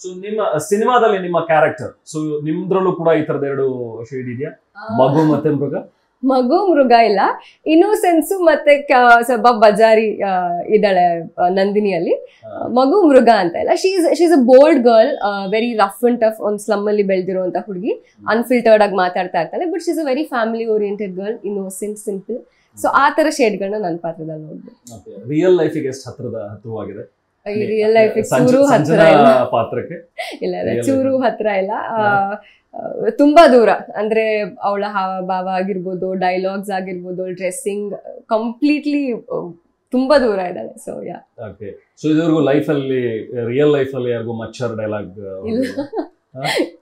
So ನಿಮ್ಮ ಸಿನಿಮಾದಲ್ಲಿ ನಿಮ್ಮ ಕ್ಯಾರೆಕ್ಟರ್, ಸೊ ನಿಮ್ದ್ರಲ್ಲೂ ಕೂಡ ಈ ತರದ ಎರಡು ಶೇಡ್ ಇದೆಯಾ? ಮಗು ಮತ್ತೆ ಮೃಗ? ಮಗು ಮೃಗ ಇಲ್ಲ, ಇನ್ನೋಸೆನ್ಸ್ ಮತ್ತೆ ಸ್ವಲ್ಪ ಬಜಾರಿ ಇದ್ದಾಳೆ ನಂದಿನಿಯಲ್ಲಿ. ಮಗು ಮೃಗ ಅಂತ ಇಲ್ಲ. She's a bold girl, very rough and tough, ಒಂದು ಸ್ಲಮ್ ಅಲ್ಲಿ ಬೆಳೆದಿರುವಂತ ಹುಡುಗಿ, ಅನ್ಫಿಲ್ಟರ್ಡ್ ಆಗಿ ಮಾತಾಡ್ತಾ ಇರ್ತಾಳೆ. But she's a very family oriented girl, innocent, simple. So ಆ ತರ ಶೇಡ್ಗಳನ್ನ ನನ್ನ ಪಾತ್ರದಲ್ಲಿ ನೋಡ್ಬೋದು. ರಿಯಲ್ ಲೈಫಿಗೆ ಎಷ್ಟು ಹತ್ರವಾಗಿದೆ? ರಿಯಲ್ ಲೈಫ್ ಚೂರು ಹತ್ರ ಇಲ್ಲ, ಪಾತ್ರಕ್ಕೆ ಇಲ್ಲ ಚೂರು ಹತ್ರ ಇಲ್ಲ, ತುಂಬಾ ದೂರ. ಅಂದ್ರೆ ಅವಳ ಹಾವ ಭಾವ ಆಗಿರ್ಬೋದು, ಡೈಲಾಗ್ಸ್ ಆಗಿರ್ಬೋದು, ಡ್ರೆಸ್ಸಿಂಗ್, ಕಂಪ್ಲೀಟ್ಲಿ ತುಂಬಾ ದೂರ ಇದ್ದಾಳೆ. So yeah. ಓಕೆ. ಸೊ ಇದುವರೆಗೂ ಲೈಫಲ್ಲಿ, ರಿಯಲ್ ಲೈಫಲ್ಲಿ ಯಾರಿಗೂ ಮಚ್ಚರ್ ಡೈಲಾಗ್ ಇಲ್ಲ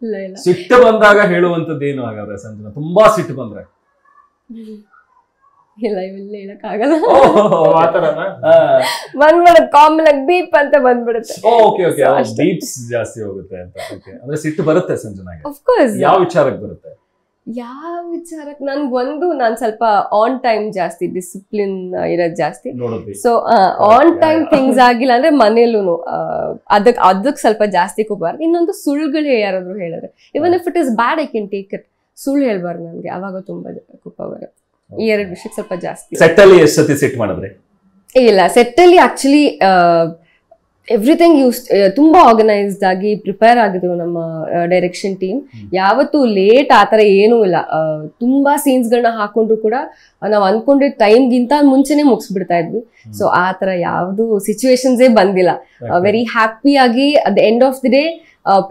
ಇಲ್ಲ ಇಲ್ಲ. ಸಿಟ್ಟು ಬಂದಾಗ ಹೇಳುವಂತದ್ದು ಏನು ಹಾಗಾದ್ರೆ ಸಂಜನಾ? ತುಂಬಾ ಸಿಟ್ಟು ಬಂದ್ರೆ? ಇಲ್ಲ ಇವೆಲ್ಲ ಹೇಳಕ್ಕಾಗಲ್ಲ. ಬಂದ್ಬಿಡುತ್ತೆ ಕಾಮನ್ ಆಗಿ ಬೀಪ್ ಅಂತ ಬಂದ್ಬಿಡುತ್ತೆ. ಓಕೆ ಓಕೆ, ಬೀಪ್ಸ್ ಜಾಸ್ತಿ ಹೋಗುತ್ತೆ ಅಂತ. ಓಕೆ, ಅಂದ್ರೆ ಸಿಟ್ಟು ಬರುತ್ತೆ ಸಂಜನಾಗೆ? Of course. ಯಾವ ವಿಚಾರಕ್ಕೆ ಬರುತ್ತೆ? ಯಾವ ವಿಚಾರಕ್ಕೆ? ನಾನು ಸ್ವಲ್ಪ ಆನ್ ಟೈಮ್ ಜಾಸ್ತಿ, ಡಿಸಿಪ್ಲಿನ್ ಇರೋದು ಜಾಸ್ತಿ. ಸೊ ಆನ್ ಟೈಮ್ ಥಿಂಗ್ಸ್ ಆಗಿಲ್ಲ ಅಂದ್ರೆ ಮನೇಲೂ ಅದಕ್ಕೆ ಸ್ವಲ್ಪ ಜಾಸ್ತಿ ಕೋಪ. ಇನ್ನೊಂದು ಸುಳ್ಳುಗಳು ಯಾರಾದ್ರೂ ಹೇಳಿದ್ರೆ, even if it is bad I can take it. ಸುಳ್ಳು ಹೇಳ್ಬಾರ್ದು ನನಗೆ, ಅವಾಗ ತುಂಬಾ ಕೋಪ ಬರುತ್ತೆ. ಈ ಎರಡು ವಿಷಯಕ್ಕೆ ಸ್ವಲ್ಪ ಜಾಸ್ತಿ. ಸೆಟ್ ಅಲ್ಲಿ ಎಷ್ಟು ಸತಿ ಸೆಟ್ ಮಾಡಿದ್ರೆ? ಇಲ್ಲ, ಸೆಟ್ ಅಲ್ಲಿ ಆಕ್ಚುಲಿ ಎವ್ರಿಥಿಂಗ್ ತುಂಬಾ ಆರ್ಗನೈಸ್ಡ್ ಆಗಿ ಪ್ರಿಪೇರ್ ಆಗಿದ್ರು ನಮ್ಮ ಡೈರೆಕ್ಷನ್ ಟೀಮ್. ಯಾವತ್ತೂ ಲೇಟ್ ಆತರ ಏನೂ ಇಲ್ಲ. ತುಂಬಾ ಸೀನ್ಸ್ ಗಳನ್ನ ಹಾಕೊಂಡ್ರು ಕೂಡ ನಾವು ಅನ್ಕೊಂಡಿದ್ದ ಟೈಮ್ಗಿಂತ ಮುಂಚೆನೆ ಮುಗಿಸ್ಬಿಡ್ತಾ ಇದ್ವಿ. ಸೊ ಆ ತರ ಯಾವ್ದು ಸಿಚುವೇಶನ್ಸೇ ಬಂದಿಲ್ಲ. ವೆರಿ ಹ್ಯಾಪಿ ಆಗಿ at the end of the day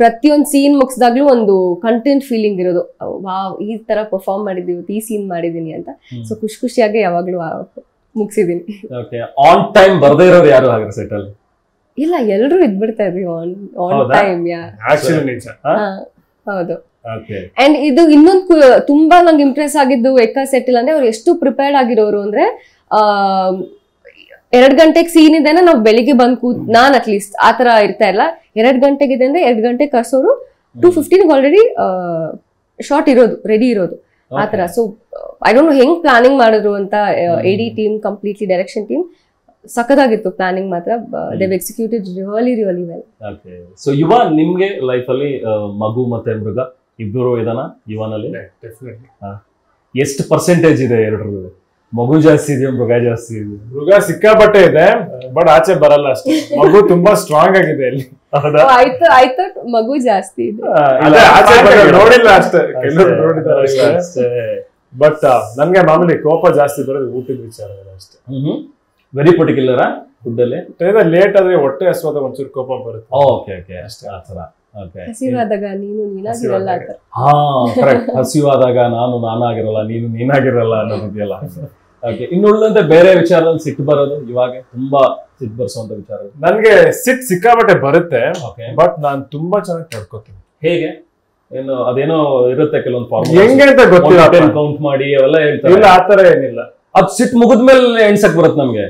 ಪ್ರತಿಯೊಂದು ಸೀನ್ ಮುಗಿಸಿದಾಗ್ಲೂ ಒಂದು ಕಂಟೆಂಟ್ ಫೀಲಿಂಗ್ ಇರೋದು, ವಾವ್ ಈ ತರ ಪರ್ಫಾರ್ಮ್ ಮಾಡಿದೀವಿ, ಈ ಸೀನ್ ಮಾಡಿದೀನಿ ಅಂತ. ಸೊ ಖುಷಿಯಾಗಿ ಯಾವಾಗ್ಲೂ ಮುಗಿಸಿದೀನಿ. ಆನ್ ಟೈಮ್ ಬರ್ದೇ ಇರೋರು ಯಾರು ಹಾಗಾದ್ರೆ ಸೆಟ್ ಅಲ್ಲಿ? ಇಲ್ಲ, ಎಲ್ರು ಇದ್ಬಿಡ್ತಾ ಇದ್ವಿ ಆನ್ ಟೈಮ್. ಹೌದು. ಅಂಡ್ ಇದು ಇನ್ನೊಂದು ತುಂಬಾ ನಂಗೆ ಇಂಪ್ರೆಸ್ ಆಗಿದ್ದು ಎಕ್ಕ ಸೆಟ್ ಅಂದ್ರೆ ಅವ್ರು ಎಷ್ಟು ಪ್ರಿಪೇರ್ಡ್ ಆಗಿರೋರು ಅಂದ್ರೆ, 2 ಗಂಟೆಗೆ ಸೀನ್ ಇದೆನ ನಾವು ಬೆಳಿಗ್ಗೆ ಬಂದು ನಾನ್ ಅಟ್ಲೀಸ್ಟ್ ಆತರ ಇರ್ತಾ ಇಲ್ಲ. 2 ಗಂಟೆಗಿದೆ ಅಂದ್ರೆ 2 ಗಂಟೆ ಕರ್ಸೋರು 2:15 ಆಲ್ರೆಡಿ ಶಾರ್ಟ್ ಇರೋದು, ರೆಡಿ ಇರೋದು ಆತರ. ಸೊ ಐ ಡೋಂಟ್ ನೋ ಹೆಂಗ್ ಪ್ಲಾನಿಂಗ್ ಮಾಡಿದ್ರು ಅಂತ. AD team, completely direction team ಸಖತ್ತಾಗಿತ್ತು ಪ್ಲಾನಿಂಗ್ ಮಾತ್ರ. They executed really well. So Yuva, ನಿಮ್ಗೆ ಲೈಫ್ ಅಲ್ಲಿ ಮಗು ಮತ್ತೆ ಮೃಗ ಇಬ್ಬರು ಇದಾನ? ಯುವನಲ್ಲಿ ಎಷ್ಟು ಪರ್ಸೆಂಟೇಜ್ ಇದೆ ಎರಡರದ್ದು? ಮಗು ಜಾಸ್ತಿ ಇದೆಯಾ, ಮೃಗ ಜಾಸ್ತಿ ಇದೆಯಾ? ಮೃಗ ಸಿಕ್ಕಾಪಟ್ಟೆ ಇದೆ, ಬಟ್ ಆಚೆ ಬರಲ್ಲ ಅಷ್ಟೇ. ಮಗು ತುಂಬಾ ಸ್ಟ್ರಾಂಗ್ ಆಗಿದೆ ಅಲ್ಲಿ. ಆಯ್ತು ಮಗು ಜಾಸ್ತಿ ಇದೆ, ನೋಡಿಲ್ಲ ಅಷ್ಟೇ, ಕೆಲವರು ನೋಡಿದ್ದಾರೆ ಅಷ್ಟೇ. ಬಟ್ ನನ್ಗೆ ಮಾಮೂಲಿ ಕೋಪ ಜಾಸ್ತಿ ಬರೋದು ಊಟದ ವಿಚಾರ ಅಷ್ಟೇ. ವೆರಿ ಪರ್ಟಿಕ್ಯುಲರ್ ಫುಡ್ ಅಲ್ಲಿ ಲೇಟ್ ಆದ್ರೆ ಹೊಟ್ಟೆ ಹಸುವಾದಾಗ ಒಂಚೂರು ಕೋಪ ಬರುತ್ತೆ. ಓಕೆ ಓಕೆ, ಅಷ್ಟೇ ಆತರ. ಹಸಿವಾದಾಗ ನೀನಾಗಿರಲ್ಲ. ಹಾ ಕರೆಕ್ಟ್, ಹಸಿವಾದಾಗ ನಾನಾಗಿರಲ್ಲ, ನೀನಾಗಿರಲ್ಲ ಅನ್ನೋದಿದೆಯಲ್ಲ. ಓಕೆ, ಇನ್ನುಳಿದಂತೆ ಬೇರೆ ವಿಚಾರದಲ್ಲಿ ಸಿಟ್ಟು ಬರೋದು ಇವಾಗ ತುಂಬಾ ಸಿಟ್ಟು ಬರ್ಸುವಂತ ವಿಚಾರ? ನನ್ಗೆ ಸಿಟ್ಟು ಸಿಕ್ಕಾಪಟ್ಟೆ ಬರುತ್ತೆ, ಬಟ್ ನಾನ್ ತುಂಬಾ ಚೆನ್ನಾಗಿ ತಡ್ಕೋತೀನಿ. ಹೇಗೆ? ಏನು ಅದೇನೋ ಇರುತ್ತೆ ಕೆಲವೊಂದು ಫಾರ್ಮ್, ಹೆಂಗೆ ಅಂತ ಗೊತ್ತಿಲ್ಲ, ಕೌಂಟ್ ಮಾಡಿ ಅವೆಲ್ಲ ಹೇಳ್ತಾರೆ. ಇಲ್ಲ, ಆತರ ಏನಿಲ್ಲ. ಅದ್ ಸಿಟ್ಟು ಮುಗಿದ್ಮೇಲೆ ಎಣ್ಸಕ್ ಬರುತ್ತೆ ನಮ್ಗೆ.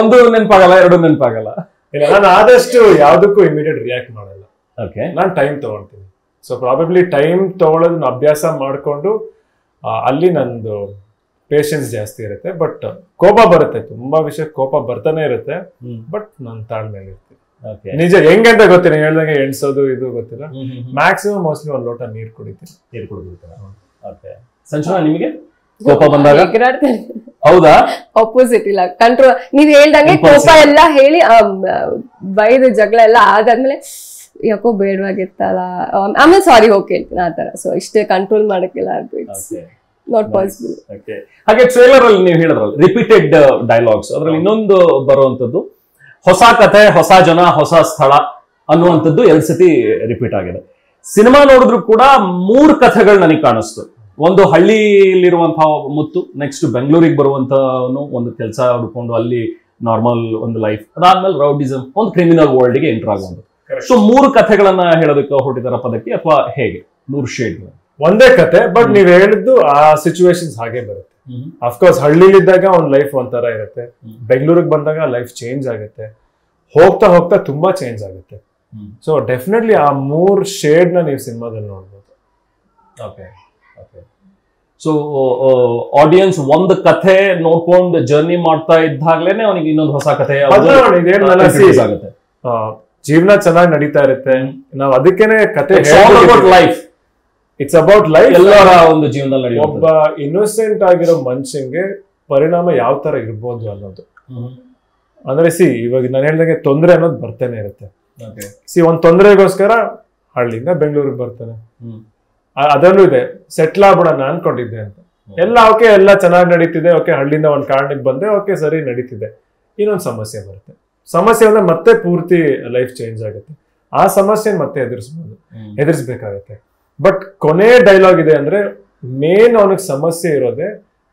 ಒಂದು ನೆನಪಾಗಲ್ಲ, ಎರಡು ನೆನಪಾಗಲ್ಲ. ಇಲ್ಲ, ನಾನು ಆದಷ್ಟು ಯಾವ್ದಕ್ಕೂ ಇಮಿಡಿಯೇಟ್ ರಿಯಾಕ್ಟ್ ಮಾಡಲ್ಲ. ನಾನು ಟೈಮ್ ತಗೊಳ್ತೀನಿ. ಸೊ ಪ್ರಾಬಬ್ಲಿ ಟೈಮ್ ತಗೊಳ್ಳೋದನ್ನ ಅಭ್ಯಾಸ ಮಾಡ್ಕೊಂಡು ಅಲ್ಲಿ ನಂದು ಪೇಷನ್ಸ್ ಜಾಸ್ತಿ ಇರುತ್ತೆ. ಬಟ್ ಕೋಪ ಬರುತ್ತೆ, ತುಂಬಾ ವಿಷಯ ಕೋಪ ಬರ್ತಾನೆ ಇರುತ್ತೆ, ಬಟ್ ನಾನು ತಾಳ್ಮೇಲೆ ಇರ್ತೀನಿ. ನಿಜ ಹೆಂಗಂತ ಗೊತ್ತಿಲ್ಲ, ಹೇಳ್ದಂಗೆ ಎಣ್ಸೋದು ಇದು ಗೊತ್ತಿಲ್ಲ. ಮ್ಯಾಕ್ಸಿಮಮ್ ಮೋಸ್ಟ್ಲಿ ಒಂದ್ ಲೋಟ ನೀರ್ ಕುಡಿತೀನಿ. ನೀರು ಕುಡಿದಿರ್ತಾರೆ. ಸಂಜನಾ, ನಿಮಗೆ ಕೋಪ ಬಂದಾಗ? ಹೌದಾ? ಆಪೋಸಿಟ್ ಇಲ್ಲ, ಕಂಟ್ರೋಲ್. ನೀವ್ ಹೇಳ್ದಂಗೆ ಕೋಪ ಎಲ್ಲ ಹೇಳಿ ಬೈದು ಜಗಳ ಎಲ್ಲ ಆದಾದ್ಮೇಲೆ ಯಾಕೋ ಬೇಡವಾಗಿತ್ತಲ್ಲ, ಆಮೇಲೆ ಸಾರಿ ಹೋಗಿ ಹೇಳ್ತೀನಿ ಆತರ. ಸೊ ಇಷ್ಟೇ, ಕಂಟ್ರೋಲ್ ಮಾಡಕ್ಕೆಲ್ಲ ನಾಟ್ ಪಾಸಿಬಲ್. ಹಾಗೆ ಟ್ರೇಲರ್ ಅಲ್ಲಿ ನೀವು ಹೇಳಿದ್ರಲ್ಲ ರಿಪೀಟೆಡ್ ಡೈಲಾಗ್ಸ್, ಅದ್ರಲ್ಲಿ ಇನ್ನೊಂದು ಬರುವಂತದ್ದು ಹೊಸ ಕಥೆ, ಹೊಸ ಜನ, ಹೊಸ ಸ್ಥಳ ಅನ್ನುವಂಥದ್ದು 2 ಸತಿ ರಿಪೀಟ್ ಆಗಿದೆ. ಸಿನಿಮಾ ನೋಡಿದ್ರು ಕೂಡ 3 ಕಥೆಗಳು ನನಗೆ ಕಾಣಿಸ್ತು. ಒಂದು ಹಳ್ಳಿಯಲ್ಲಿರುವಂತಹ ಮುತ್ತು, ನೆಕ್ಸ್ಟ್ ಬೆಂಗಳೂರಿಗೆ ಬರುವಂತವನು, ಒಂದು ಕೆಲಸ ಹುಡ್ಕೊಂಡು ಅಲ್ಲಿ ನಾರ್ಮಲ್ ಒಂದು ಲೈಫ್, ಅದಾದ್ಮೇಲೆ ರೌಡಿಸಮ್, ಒಂದು ಕ್ರಿಮಿನಲ್ ವರ್ಲ್ಡ್ ಗೆ ಎಂಟರ್ ಆಗುವುದು. ಸೊ 3 ಕಥೆಗಳನ್ನ ಹೇಳೋದಕ್ಕೆ ಹೊರಟಿದಾರ ಪದಕ್ಕೆ, ಅಥವಾ ಹೇಗೆ 3 ಶೇಡ್ಗಳು? ಒಂದೇ ಕತೆ, ಬಟ್ ನೀವ್ ಹೇಳಿದ್ದು ಆ ಸಿಚುವೇಶನ್ಸ್ ಹಾಗೆ ಬರುತ್ತೆ. ಅಫ್ಕೋರ್ಸ್ ಹಳ್ಳಿಲಿದ್ದಾಗ ಒಂದ್ ಲೈಫ್ ಒಂಥರ ಇರುತ್ತೆ, ಬೆಂಗಳೂರಿಗೆ ಬಂದಾಗ ಲೈಫ್ ಚೇಂಜ್ ಆಗುತ್ತೆ, ಹೋಗ್ತಾ ಹೋಗ್ತಾ ತುಂಬಾ ಚೇಂಜ್ ಆಗುತ್ತೆ. ಸೊ ಡೆಫಿನೆಟ್ಲಿ ಆ 3 ಶೇಡ್ ನ ನೀವು ಸಿನಿಮಾದಲ್ಲಿ ನೋಡ್ಬೋದು. Okay okay. ಸೊ ಆಡಿಯನ್ಸ್ ಒಂದು ಕಥೆ ನೋಡ್ಕೊಂಡು ಜರ್ನಿ ಮಾಡ್ತಾ ಇದ್ದಾಗ್ಲೇನೆ ಅವನಿಗೆ ಇನ್ನೊಂದು ಹೊಸ ಕಥೆ ಆಗುತ್ತೆ. ಜೀವನ ಚೆನ್ನಾಗಿ ನಡೀತಾ ಇರುತ್ತೆ. ನಾವ್ ಅದಕ್ಕೇನೆ ಕತೆ ಲೈಫ್, ಇಟ್ಸ್ ಅಬೌಟ್ ಲೈಫ್. ಎಲ್ಲರ ಒಂದು ಜೀವನದಲ್ಲಿ ಒಬ್ಬ ಇನ್ನೋಸೆಂಟ್ ಆಗಿರೋ ಮನುಷ್ಯಂಗೆ ಪರಿಣಾಮ ಯಾವ ತರ ಇರ್ಬೋದು ಅನ್ನೋದು. ಅಂದ್ರೆ ಇವಾಗ ನಾನು ಹೇಳ್ದಂಗೆ ತೊಂದರೆ ಅನ್ನೋದು ಬರ್ತಾನೆ ಇರುತ್ತೆ. ಒಂದ್ ತೊಂದರೆಗೋಸ್ಕರ ಹಳ್ಳಿಯಿಂದ ಬೆಂಗಳೂರಿಗೆ ಬರ್ತಾನೆ. ಅದರಲ್ಲೂ ಇದೆ ಸೆಟ್ಲ್ ಆಗ್ಬಿಡೋಣ ಅನ್ಕೊಂಡಿದ್ದೆ ಅಂತ. ಎಲ್ಲ ಓಕೆ, ಎಲ್ಲ ಚೆನ್ನಾಗಿ ನಡೀತಿದೆ, ಓಕೆ ಹಳ್ಳಿಯಿಂದ ಒಂದ್ ಕಾರಣಕ್ಕೆ ಬಂದೆ, ಓಕೆ ಸರಿ ನಡೀತಿದೆ. ಇನ್ನೊಂದು ಸಮಸ್ಯೆ ಬರುತ್ತೆ. ಸಮಸ್ಯೆ ಅಂದ್ರೆ ಮತ್ತೆ ಪೂರ್ತಿ ಲೈಫ್ ಚೇಂಜ್ ಆಗುತ್ತೆ. ಆ ಸಮಸ್ಯೆ ಮತ್ತೆ ಎದುರಿಸ್ಬೇಕಾಗತ್ತೆ. ಬಟ್ ಕೊನೆ ಡೈಲಾಗ್ ಇದೆ ಅಂದ್ರೆ ಮೇನ್ ಅವನಿಗೆ ಸಮಸ್ಯೆ ಇರೋದೇ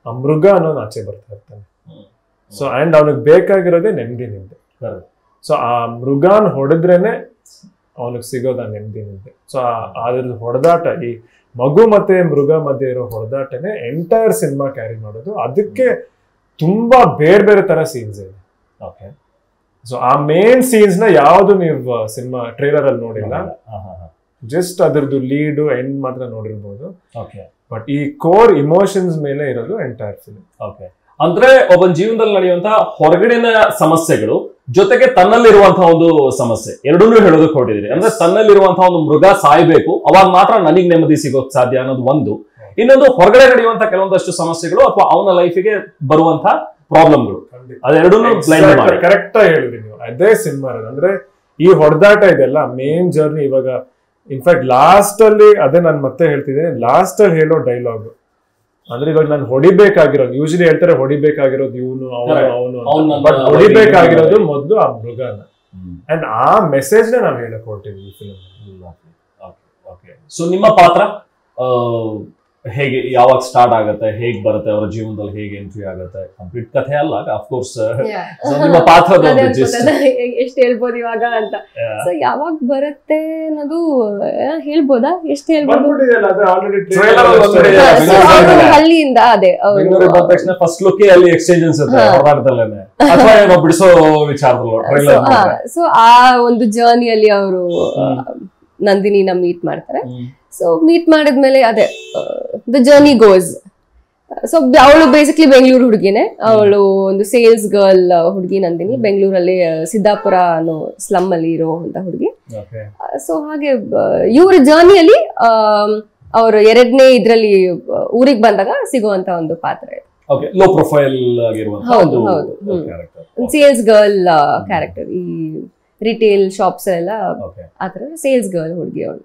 ಆ ಮೃಗ ಅನ್ನೋನ್ ಆಚೆ ಬರ್ತಾ ಇರ್ತಾನೆ. ಸೊ ಅಂಡ್ ಅವನಿಗೆ ಬೇಕಾಗಿರೋದೇ ನೆಮ್ಮದಿ. ಸೊ ಆ ಮೃಗಾನ್ ಹೊಡೆದ್ರೇನೆ ಅವನಿಗೆ ಸಿಗೋದ ನೆಮ್ಮದಿ. ಸೊ ಅದ್ರದ್ದು ಹೊಡೆದಾಟ, ಈ ಮಗು ಮತ್ತೆ ಮೃಗ ಮಧ್ಯೆ ಇರೋ ಹೊಡೆದಾಟನೇ ಎಂಟೈರ್ ಸಿನಿಮಾ ಕ್ಯಾರಿ ಮಾಡೋದು. ಅದಕ್ಕೆ ತುಂಬಾ ಬೇರೆ ಬೇರೆ ತರ ಸೀನ್ಸ್ ಇದೆ. ಸೊ ಆ ಮೇನ್ ಸೀನ್ಸ್ ನ ಯಾವ್ದು ನೀವು ಸಿನಿಮಾ ಟ್ರೇಲರ್ ಅಲ್ಲಿ ನೋಡಿಲ್ಲ, ಜಸ್ಟ್ ಅದ್ರದ್ದು ಲೀಡು ಎಂಡ್ ಮಾತ್ರ ನೋಡಿರ್ಬೋದು. ಬಟ್ ಈ ಕೋರ್ ಇಮೋಷನ್ಸ್ ಮೇಲೆ ಇರೋದು ಎಂಟೈರ್ ಫಿಲ್ಮ್. ಅಂದ್ರೆ ಒಬ್ಬನ ಜೀವನದಲ್ಲಿ ನಡೆಯುವಂತಹ ಹೊರಗಡೆನ ಸಮಸ್ಯೆಗಳು ಜೊತೆಗೆ ತನ್ನಲ್ಲಿರುವಂತಹ ಒಂದು ಸಮಸ್ಯೆ ಎರಡನ್ನೂ ಹೇಳೋದಕ್ಕೆ ಹೊರಟಿದ್ದೀರಿ. ಅಂದ್ರೆ ತನ್ನಲ್ಲಿರುವಂತಹ ಒಂದು ಮೃಗ ಸಾಯ್ಬೇಕು, ಅವಾಗ ಮಾತ್ರ ನನಗೆ ನೆಮ್ಮದಿ ಸಿಗೋಕ್ ಸಾಧ್ಯ ಅನ್ನೋದು ಒಂದು. ಇನ್ನೊಂದು ಹೊರಗಡೆ ನಡೆಯುವಂತಹ ಕೆಲವೊಂದಷ್ಟು ಸಮಸ್ಯೆಗಳು ಅಥವಾ ಅವನ ಲೈಫಿಗೆ ಬರುವಂತಹ ಪ್ರಾಬ್ಲಮ್ಗಳು, ಅದೆರಡನ್ನೂ ಬ್ಲೈಂಡ್ ಮಾಡಿ ಕರೆಕ್ಟ್ ಆಗಿ ಹೇಳಿದ್ರಿ ನೀವು. ಅದೇ ಸಿನಿಮಾ ಅಂದ್ರೆ ಈ ಹೊಡೆದಾಟ ಇದೆಲ್ಲ ಮೇನ್ ಜರ್ನಿ. ಇವಾಗ ಇನ್ಫ್ಯಾಕ್ಟ್ ಲಾಸ್ಟ್ ಅಲ್ಲಿ ಅದೇ ನಾನು ಮತ್ತೆ ಹೇಳ್ತಿದ್ದೀನಿ, ಲಾಸ್ಟ್ ಅಲ್ಲಿ ಹೇಳೋ ಡೈಲಾಗ್ ಅಂದ್ರೆ ಇವಾಗ ನಾನು ಹೊಡಿಬೇಕಾಗಿರೋದು, ಯೂಶಲಿ ಹೇಳ್ತಾರೆ ಹೊಡಿಬೇಕಾಗಿರೋದು ಇವನು ಅವನು, ಬಟ್ ಹೊಡಿಬೇಕಾಗಿರೋದು ಮೊದಲು ಆ ಮೃಗನ. ಅಂಡ್ ಆ ಮೆಸೇಜ್ ನ ನಾವು ಹೇಳಕ್ ಹೊರಟಿದ್ವಿ ಈ ಫಿಲ್ಮ್. ಸೊ ನಿಮ್ಮ ಪಾತ್ರ ಹೇಗೆ, ಯಾವಾಗ ಸ್ಟಾರ್ಟ್ ಆಗುತ್ತೆ, ಹೇಗ್ ಬರುತ್ತೆ, ಅವರ ಜೀವನದಲ್ಲಿ ಹೇಗೆ ಎಂಟ್ರಿ ಆಗುತ್ತೆ? ಕಂಪ್ಲೀಟ್ ಕಥೆ ಅಲ್ಲ ಅಫ್ಕೋರ್ಸ್, ನಿಮ್ಮ ಪಾತ್ರದ ಎಷ್ಟು ಹೇಳ್ಬೋದು ಇವಾಗ ಅಂತ. ಸೊ ಯಾವಾಗ ಬರುತ್ತೆ ಅನ್ನೋದು ಹೇಳ್ಬೋದಾ? ಎಷ್ಟು ಹೇಳ್ಬೋದು? ಹಳ್ಳಿಯಿಂದ ಅದೇ ಬಂದ ತಕ್ಷಣ ಫಸ್ಟ್ ಲುಕ್ ಅಲ್ಲಿ ಎಕ್ಸ್ಚೇಂಜ್ ಅನ್ಸುತ್ತೆ ಹೊರಡದಲ್ಲೇನೆ, ಅಥವಾ ಏನೋ ಬಿಡಿಸೋ ವಿಚಾರದಲ್ಲಿ. ಸೊ ಆ ಒಂದು ಜರ್ನಿಯಲ್ಲಿ ಅವರು ನಂದಿನಿನ ಮೀಟ್ ಮಾಡ್ತಾರೆ. ಸೊ ಮೀಟ್ ಮಾಡಿದ್ಮೇಲೆ ಅದೇ ದ ಜರ್ನಿ ಗೋಸ್. ಸೊ ಅವಳು ಬೇಸಿಕ್ಲಿ ಬೆಂಗಳೂರು ಹುಡುಗಿನೇ, ಅವಳು ಒಂದು ಸೇಲ್ಸ್ ಗರ್ಲ್ ಹುಡುಗಿ ನಂದಿನಿ, ಬೆಂಗಳೂರಲ್ಲಿ ಸಿದ್ದಾಪುರ ಅನ್ನೋ ಸ್ಲಮ್ ಅಲ್ಲಿ ಇರುವಂತ ಹುಡುಗಿ. ಸೊ ಹಾಗೆ ಇವ್ರ ಜರ್ನಿಯಲ್ಲಿ ಅವರು ಎರಡನೇ ಇದ್ರಲ್ಲಿ ಊರಿಗೆ ಬಂದಾಗ ಸಿಗುವಂತ ಒಂದು ಪಾತ್ರ ಇದೆ. ಲೋ ಪ್ರೊಫೈಲ್ ಆಗಿರುವಂತ ಸೇಲ್ಸ್ ಗರ್ಲ್ ಕ್ಯಾರೆಕ್ಟರ್. ಈ ರಿಟೇಲ್ ಶಾಪ್ಸ್ ಎಲ್ಲ ಆತರ ಸೇಲ್ಸ್ ಗರ್ಲ್ ಹುಡುಗಿ ಅವಳು.